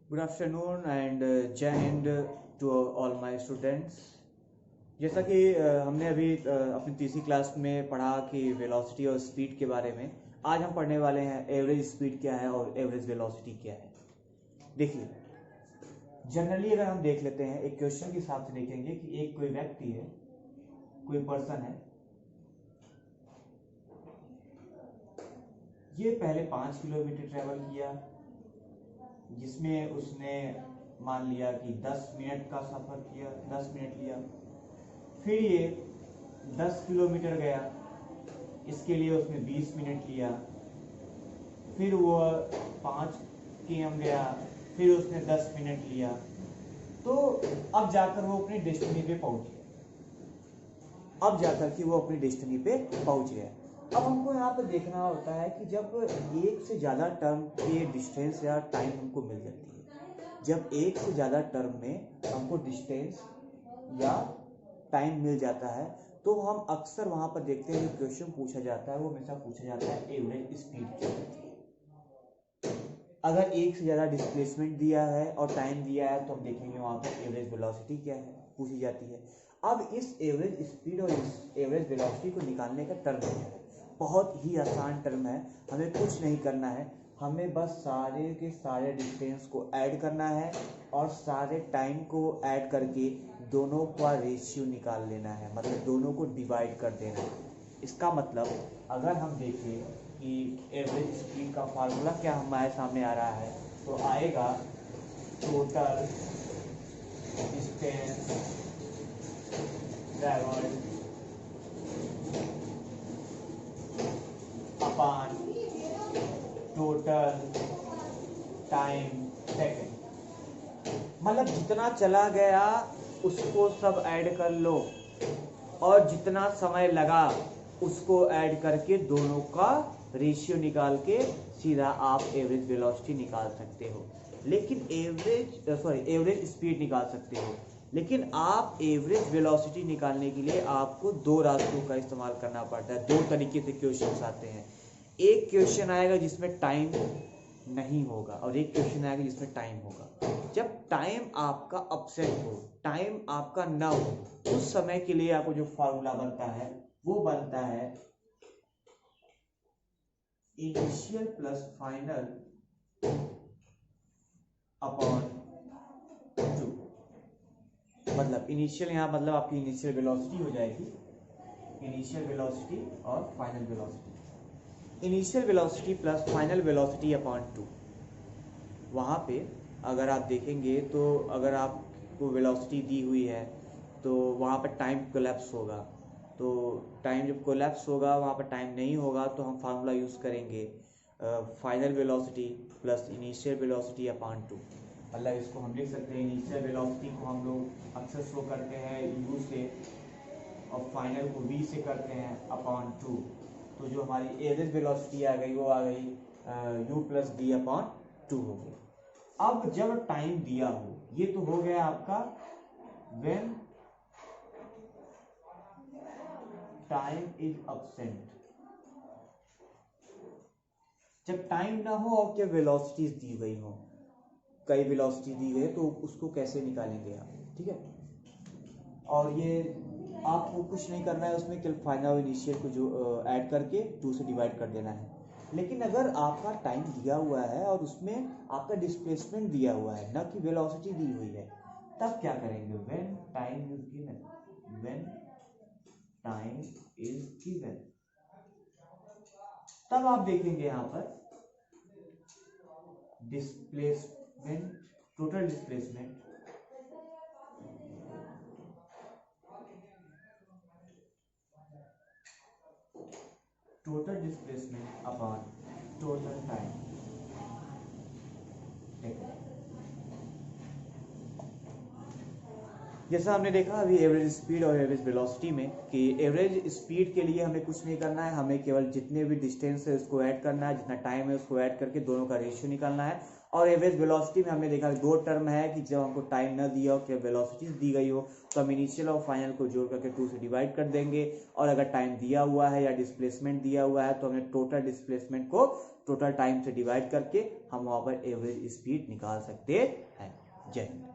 Good afternoon and Jai Hind to all my students. जैसा कि हमने अभी अपनी तीसरी क्लास में पढ़ा कि वेलोसिटी और स्पीड के बारे में, आज हम पढ़ने वाले हैं एवरेज स्पीड क्या है और एवरेज वेलोसिटी क्या है। देखिए, जनरली अगर हम देख लेते हैं, एक क्वेश्चन के हिसाब से देखेंगे कि एक कोई व्यक्ति है, कोई पर्सन है, ये पहले 5 किलोमीटर ट्रेवल किया, जिसमें उसने मान लिया कि 10 मिनट का सफ़र किया, 10 मिनट लिया। फिर ये 10 किलोमीटर गया, इसके लिए उसने 20 मिनट लिया। फिर वो 5 km गया, फिर उसने 10 मिनट लिया। तो अब जाकर वो अपनी डेस्टिनी पे पहुंच गया। अब जाकर के वो अपनी डेस्टिनी पे पहुंच गया। अब हमको यहाँ पर देखना होता है कि जब एक से ज़्यादा टर्म के डिस्टेंस या टाइम हमको मिल जाती है, जब एक से ज़्यादा टर्म में हमको डिस्टेंस या टाइम मिल जाता है, तो हम अक्सर वहाँ पर देखते हैं जो क्वेश्चन पूछा जाता है वो हमेशा पूछा जाता है एवरेज स्पीड क्या होती है। अगर एक से ज़्यादा डिस्प्लेसमेंट दिया है और टाइम दिया है तो हम देखेंगे वहाँ पर एवरेज वेलोसिटी क्या है, पूछी जाती है। अब इस एवरेज स्पीड और इस एवरेज वेलोसिटी को निकालने का टर्म है, बहुत ही आसान टर्म है। हमें कुछ नहीं करना है, हमें बस सारे के सारे डिस्टेंस को ऐड करना है और सारे टाइम को ऐड करके दोनों का रेशियो निकाल लेना है, मतलब दोनों को डिवाइड कर देना है। इसका मतलब अगर हम देखें कि एवरेज स्पीड का फार्मूला क्या हमारे सामने आ रहा है, तो आएगा total distance travelled upon total time second. मतलब जितना चला गया उसको सब ऐड कर लो और जितना समय लगा उसको ऐड करके दोनों का रेशियो निकाल के सीधा आप एवरेज वेलोसिटी निकाल सकते हो। लेकिन एवरेज स्पीड निकाल सकते हो। लेकिन आप एवरेज वेलोसिटी निकालने के लिए आपको दो रास्तों का इस्तेमाल करना पड़ता है। दो तरीके से क्वेश्चन आते हैं। एक क्वेश्चन आएगा जिसमें टाइम नहीं होगा और एक क्वेश्चन आएगा जिसमें टाइम होगा। जब टाइम आपका अपसेट हो, टाइम आपका ना हो, उस समय के लिए आपको जो फार्मूला बनता है वो बनता है इनिशियल प्लस फाइनल अपॉन 2। मतलब इनिशियल यहाँ मतलब आपकी इनिशियल वेलोसिटी हो जाएगी, इनिशियल वेलोसिटी और final velocity. Initial velocity plus final velocity upon 2। वहाँ पे अगर आप देखेंगे तो अगर आपको वेलोसिटी दी हुई है तो वहाँ पर टाइम कोलैप्स होगा। तो टाइम जब कोलैप्स होगा, वहाँ पर टाइम नहीं होगा, तो हम फार्मूला यूज़ करेंगे final velocity plus initial velocity upon 2। मतलब इसको हम लिख सकते हैं, इनिशियल वेलोसिटी को हम लोग अक्सर शो करते हैं u से और फाइनल को v से करते हैं अपॉन 2। तो जो हमारी एवरेज वेलोसिटी आ गई वो आ गई u प्लस v अपॉन 2 हो गई। अब जब टाइम दिया हो, ये तो हो गया आपका व्हेन टाइम इज absent। जब टाइम ना हो और क्या वेलोसिटीज दी गई हो, कई वेलोसिटी दी गई तो उसको कैसे निकालेंगे आप, ठीक है। और ये आपको कुछ नहीं करना है, उसमें केवल फाइनल और इनिशियल को जो ऐड करके 2 से डिवाइड कर देना है। लेकिन अगर आपका टाइम दिया हुआ है और उसमें आपका डिस्प्लेसमेंट दिया हुआ है, ना कि वेलोसिटी दी हुई है, तब क्या करेंगे? When time is given, when time is given, तब आप देखेंगे यहाँ पर displacement, total displacement upon total time taken. जैसा हमने देखा अभी एवरेज स्पीड और एवरेज वेलोसिटी में कि एवरेज स्पीड के लिए हमें कुछ नहीं करना है, हमें केवल जितने भी डिस्टेंस है उसको ऐड करना है, जितना टाइम है उसको ऐड करके दोनों का रेशियो निकालना है। और एवरेज वेलोसिटी में हमने देखा दो टर्म है कि जब हमको टाइम न दिया हो, केवल वेलोसिटी दी गई हो, तो हम इनिशियल और फाइनल को जोड़ करके 2 से डिवाइड कर देंगे। और अगर टाइम दिया हुआ है या डिस्प्लेसमेंट दिया हुआ है तो हमें टोटल डिस्प्लेसमेंट को टोटल टाइम से डिवाइड करके हम वहाँ पर एवरेज स्पीड निकाल सकते हैं। जय हिंद।